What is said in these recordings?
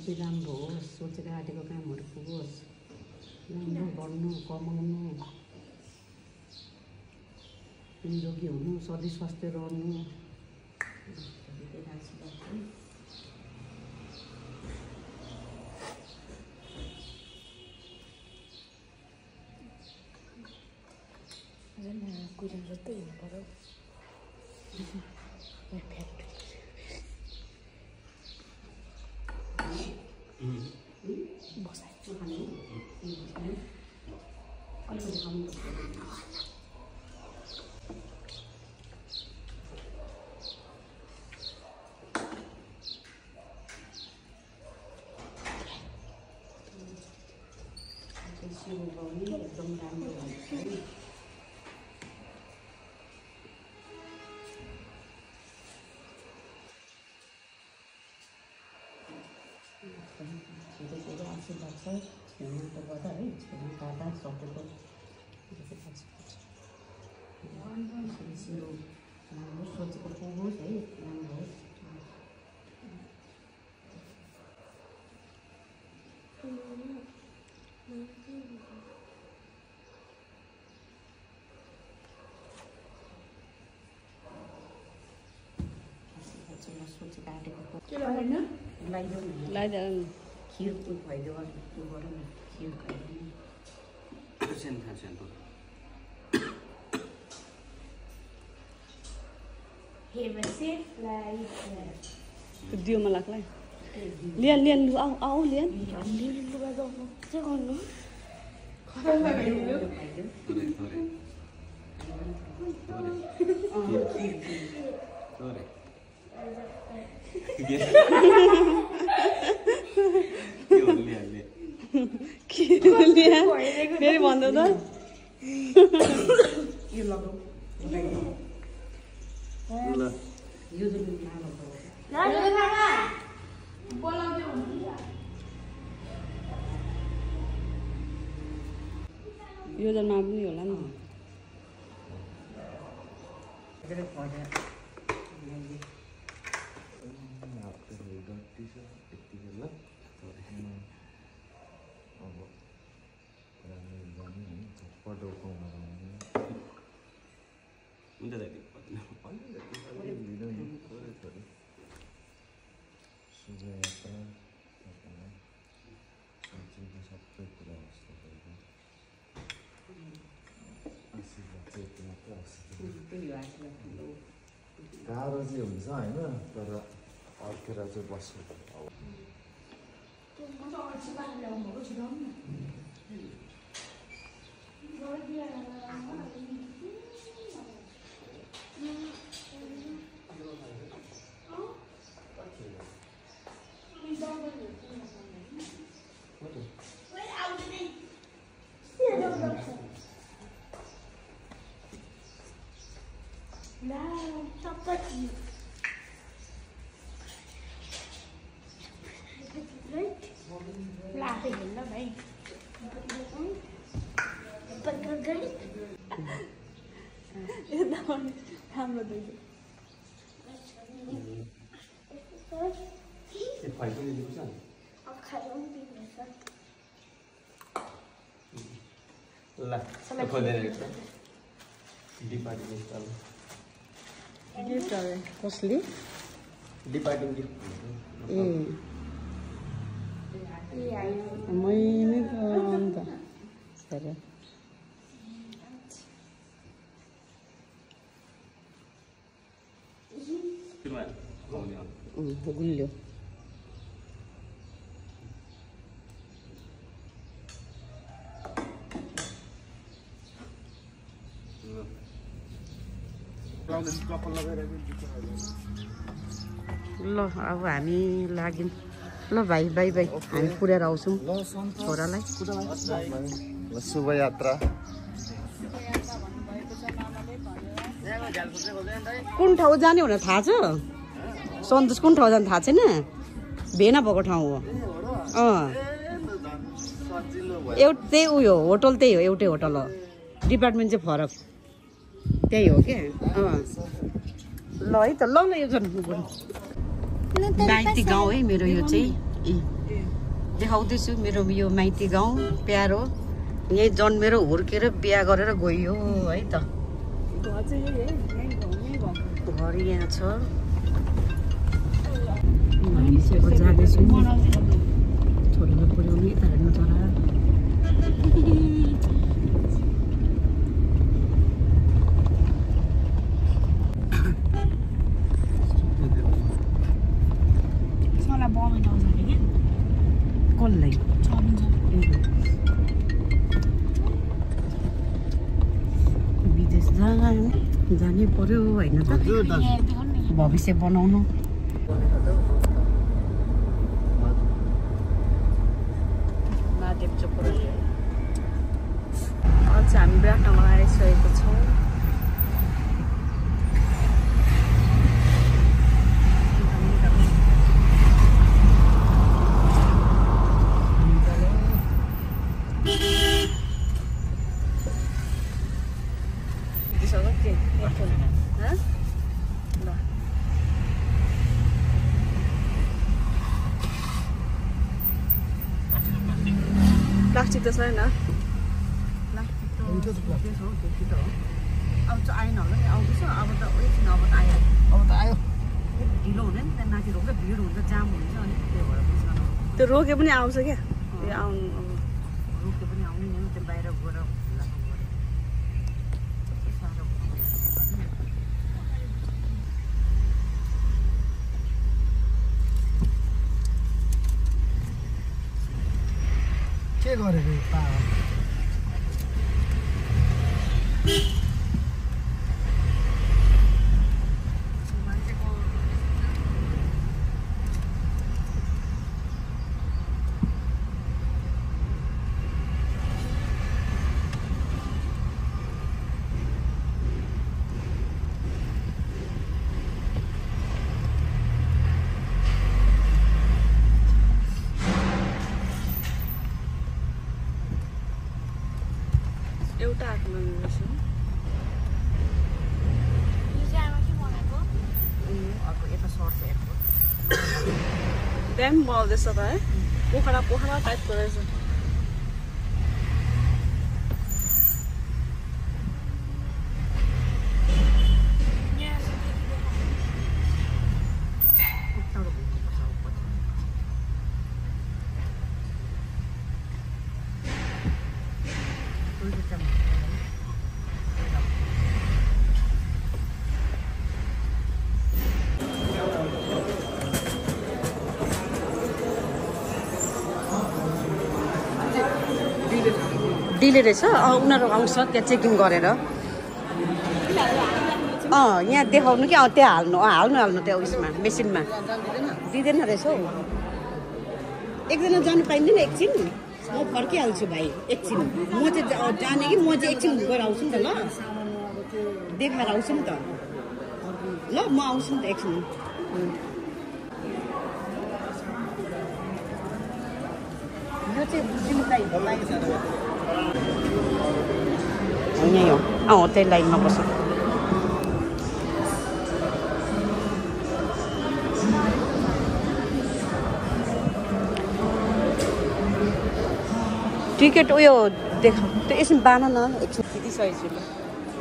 चाहिँ राम्रो होस्, सोचेर आँटेको कामहरू पुगोस्, राम्रो बढ्नु, कमाउनु, निरोगी हुनु, सधैँ स्वास्थ्य रहनु। कुरान जस्तै हुनु पर्यो बसाइछु एकदम राम्रो हुन्छ। धेरै आशीर्वाद छ छेउमाटो गर्दा है, छेउमा काट्दा सकेको राम्रो सोचेको पुगोस् है, राम्रो होस्। सोचेको आँटेको लगाइदेऊ खिर खुवाइदेऊ, त्यो गर न, खिर खुवाइदेऊ। दियो मलाई लियन लियन लु आऊ आऊ लियन के गर्नु फेरि भन्दा त यो लगाऊ यो यो जन्मा पनि होला नि गाह्रो चाहिँ हुन्छ होइन, तर अर्केर चाहिँ बस्नु हाम्रो गिफ्ट कसले मैले त अन्त गुल्यो ल अब हामी लाग्यौँ ल भाइ बाई बाई हामी पुऱ्याएर आउँछौँ छोरालाई शुभ यात्रा कुन ठाउँ जाने भनेर थाहा छ सन्तोष कुन ठाउँ जाने थाहा छैन भेना भएको ठाउँ हो एउटै उयो होटल त्यही हो एउटै होटल हो डिपार्टमेन्ट चाहिँ फरक त्यही हो क्या ल है त ल ल यो गर्नु गाइती गाउँ है मेरो यो चाहिँ देखाउँदैछु मेरो यो माइती गाउँ प्यारो यहीँ जन्मेर हुर्केर बिहा गरेर गयो है त घर यहाँ छ जाँदैछु छोरीलाई पुर्याउने यता हेर्नु छोरा कसलाई विदेश जानै पर्यो होइन त भविष्य बनाउनु महादेव चोक अझ हामी विराटनगर आइसकेको छौँ प्लास्टिक त छैन अब चाहिँ आएन होला नि आउँदैछ अब त एकछिन अब त आयो ढिलो हुँदैन त्यहाँ माथि रोक्दा भिड हुन्छ जाम हुन्छ अनि त्यही भएर त्यो रोके पनि आउँछ क्या यो आउनु अब रोके पनि आउने नि त्यो बाहिर गएर के गरेको एउटा आँखामा रहेछ अर्को यता सर्छ एयरपोर्ट ड्याम बनाउँदैछ त है पोखरा टाइपको रहेछ डिले रहेछ उनीहरू आउँछ त्यहाँ चेकिङ गरेर यहाँ देखाउनु कि त्यहाँ हाल्नु त्यहाँ उयसमा मेसिनमा दिँदैन रहेछ हौ एकजना जानु पाइँदैन एकछिन म फर्किहाल्छु भाइ एकछिन म चाहिँ जाने कि म चाहिँ एकछिन गएर आउँछु नि त ल देखाएर आउँछु नि त ल म आउँछु नि त एकछिन यो चाहिँ बुझिनु यहीँ हो त्यही लाइनमा बस्छ टिकट उयो देख त्यो यसमा बान न एकछिन दिइसकेछु ल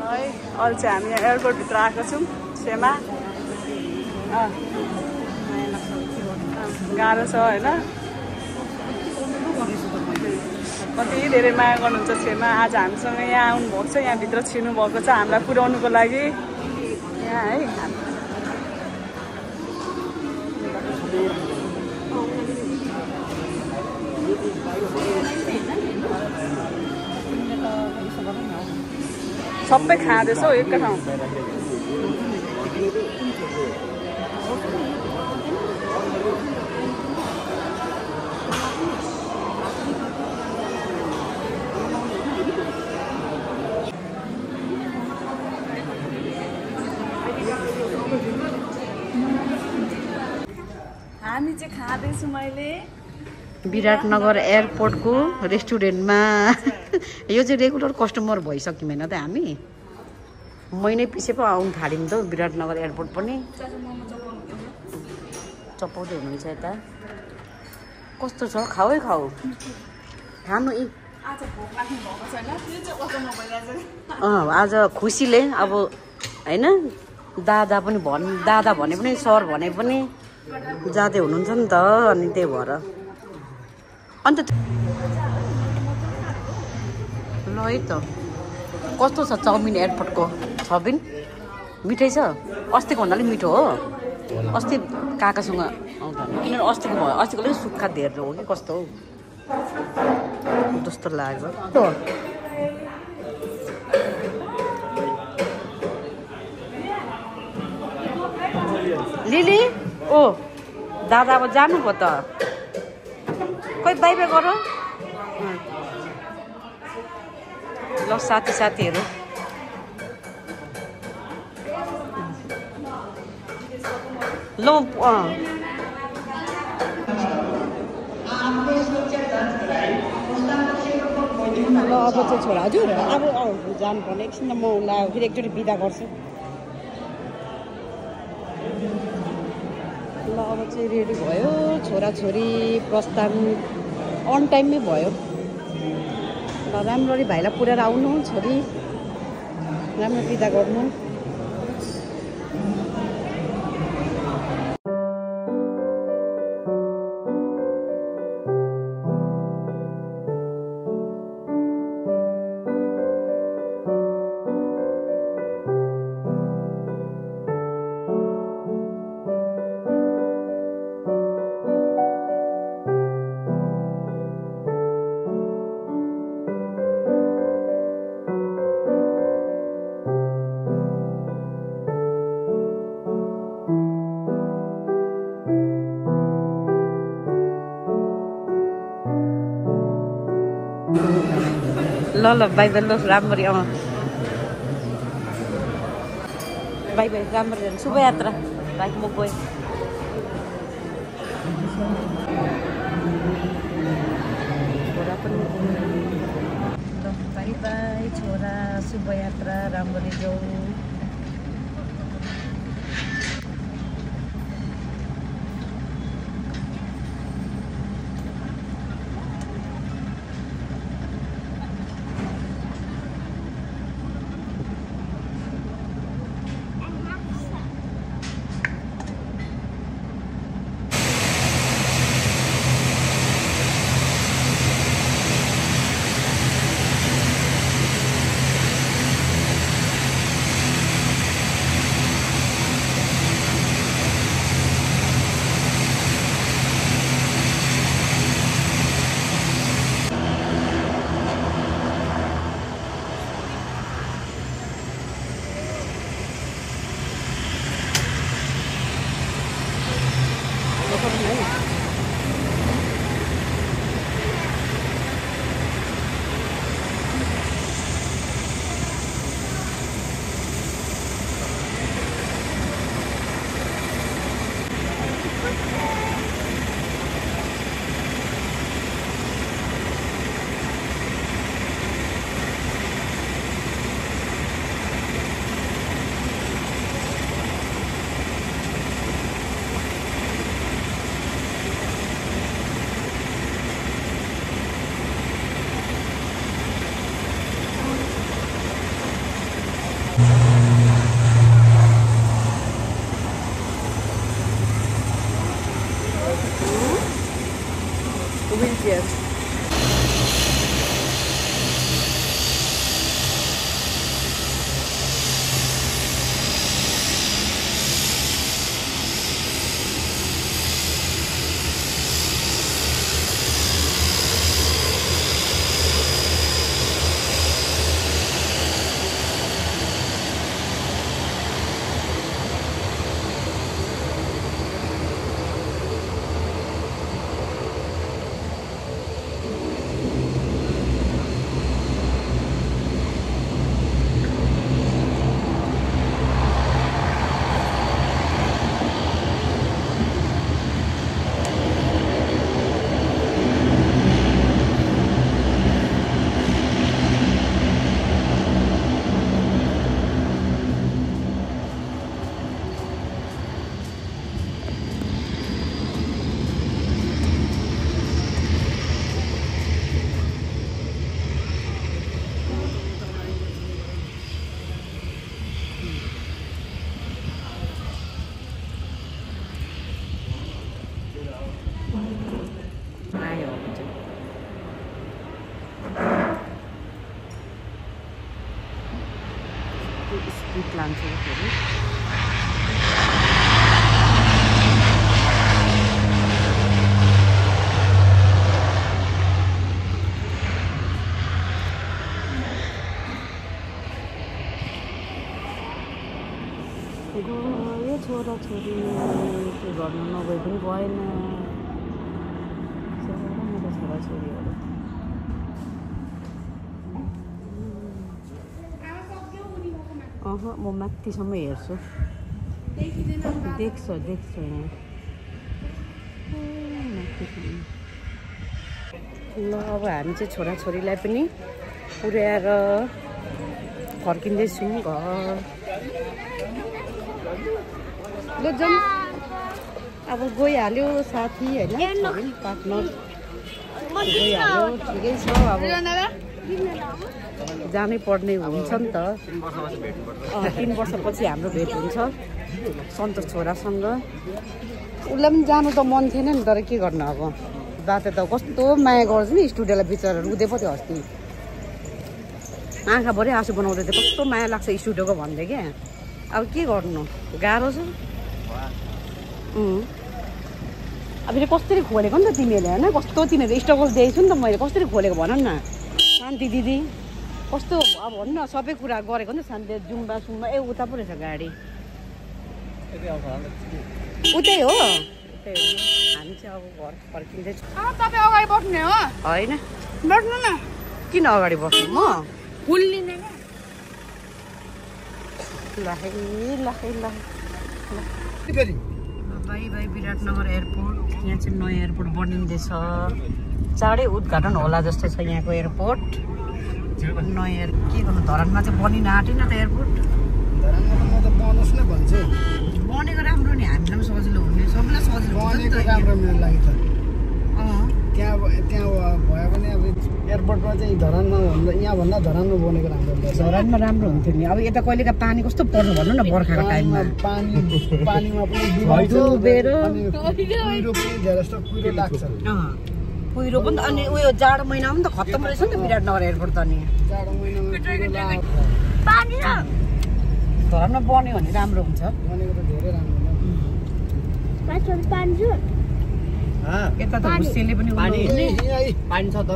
है अहिले चाहिँ हामी यहाँ एयरपोर्टभित्र आएको छौँ सेमा गाह्रो छ होइन कति धेरै माया गर्नुहुन्छ छेमा आज हामीसँग यहाँ आउनुभएको छ यहाँभित्र छिर्नु भएको छ हामीलाई पुर्याउनुको लागि यहाँ है सबै खाँदैछ हौ एकै ठाउँ हामी चाहिँ खाँदैछु मैले विराटनगर एयरपोर्टको रेस्टुरेन्टमा यो चाहिँ रेगुलर कस्टमर भइसक्यौँ होइन त हामी महिनै पछि पो आउनु थाल्यौँ त विराटनगर एयरपोर्ट पनि चपाउँदै हुनुहुन्छ यता कस्तो छ खाऊ है खाऊ खानु आज भोक लाग्नु भएको छैन त्यो चाहिँ ओजन भइरहेछ आज खुसीले अब होइन दादा भने पनि सर भने पनि जाँदै हुनुहुन्छ नि त अनि त्यही भएर अन्त ल है त कस्तो छ चाउमिन एयरपोर्टको छबिन मिठै छ अस्तिको भन्दा अलिक मिठो हो अस्ति काकासँग आउँदा किनभने अस्तिको अलिक सुक्खा धेर हो कि कस्तो हो जस्तो लाग्यो लिली ओ दादा अब जानु पो त खोइ बाई बाई गर ल साथीहरू ल अब चाहिँ छोरा हजुर अब जानुपर्ने एकछिन म उसलाई फेरि एकचोटि बिदा गर्छु ल अब चाहिँ रेडी भयो छोराछोरी प्रस्थान अन टाइममै भयो ल राम्ररी भाइलाई पुऱ्याएर आउनु छोरी राम्रो बिदा गर्नु ल बाई बाई ल राम्ररी बाई बाई राम्ररी जानु शुभयात्रा बाइक म गएँ छोरा पनि ल बाई बाई छोरा शुभयात्रा राम्ररी जाऊ Yes. गीत लान्छु फेरि गयो छोराछोरी के गर्नु नगए पनि भएन मेरो छोराछोरीहरू म माथिसम्म हेर्छु देख्छ यहाँ ल अब हामी चाहिँ छोराछोरीलाई पनि पुर्याएर फर्किँदैछौँ घर ल जाउँ अब गइहाल्यो साथी होइन पार्टनर गइहाल्यो ठिकै छ अब जानै पर्ने हुन्छ नि त 3 वर्षपछि हाम्रो भेट हुन्छ सन्तोष छोरासँग उसलाई पनि जानु त मन थिएन नि तर के गर्नु अब बाटो त कस्तो माया गर्छ नि स्टुडियोलाई बिचरा रुँदै पो थियो अस्ति आँखाभरि आँसु बनाउँदै थियो कस्तो माया लाग्छ स्टुडियोको भन्दै क्या अब के गर्नु गाह्रो छ अब फेरि कसरी खोलेको नि त तिमीहरूले होइन कस्तो तिमीहरू स्ट्रगल दिएछु नि त मैले कसरी खोलेको भन न शान्ति दिदी कस्तो अब भन्नु न सबै कुरा गरेको नि त शान्ति जुम्बा सुम्बा उता पो रहेछ गाडी उतै हो हामी चाहिँ अब घर फर्किँदैछौँ तपाईँ अगाडि बस्ने हो होइन बस्नु न किन अगाडि बस्नु म फुल लिने बाई विराटनगर एयरपोर्ट यहाँ चाहिँ नयाँ एयरपोर्ट बनिँदैछ चाँडै उद्घाटन होला जस्तै छ यहाँको एयरपोर्ट नयाँ के गर्नु धरानमा चाहिँ बनिन आँटेन त एयरपोर्ट बनेको राम्रो नि हामीलाई पनि सजिलो हुने सबैलाई सजिलो त्यहाँ भयो भने अब एयरपोर्टमा चाहिँ धरानमा यहाँभन्दा धरानमा बनेको राम्रो हुन्छ धरानमा राम्रो हुन्थ्यो नि अब यता कहिलेका पानी कस्तो पर्छ भन्नु न बर्खाको टाइममा पानीमा पनि डुबेर कुहिरो पनि धेरै जस्तो कुहिरो लाग्छ कुहिरो पनि अनि उयो जाडो महिनामा पनि त खत्तम रहेछ नि त विराटनगर एयरपोर्ट त नि जाडो महिनामा धरानमा बन्यो भने राम्रो हुन्छ बनेको त धेरै राम्रो यता त हुस्सेले पनि पानी छ त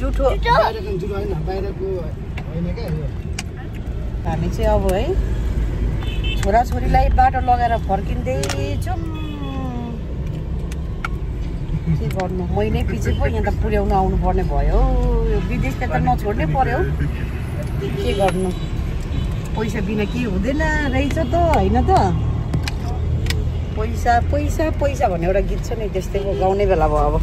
जुठो बाहिरको होइन क्या हामी चाहिँ अब है छोराछोरीलाई बाटो लगाएर फर्किँदैछौँ के गर्नु महिनै पछि पो यहाँ त पुर्याउनु आउनुपर्ने भयो यो विदेशले त नछोड्नै पर्यो के गर्नु पैसा बिना के हुँदैन रहेछ त होइन त पैसा पैसा पैसा भन्ने एउटा गीत छ नि त्यस्तैको गाउने बेला भयो अब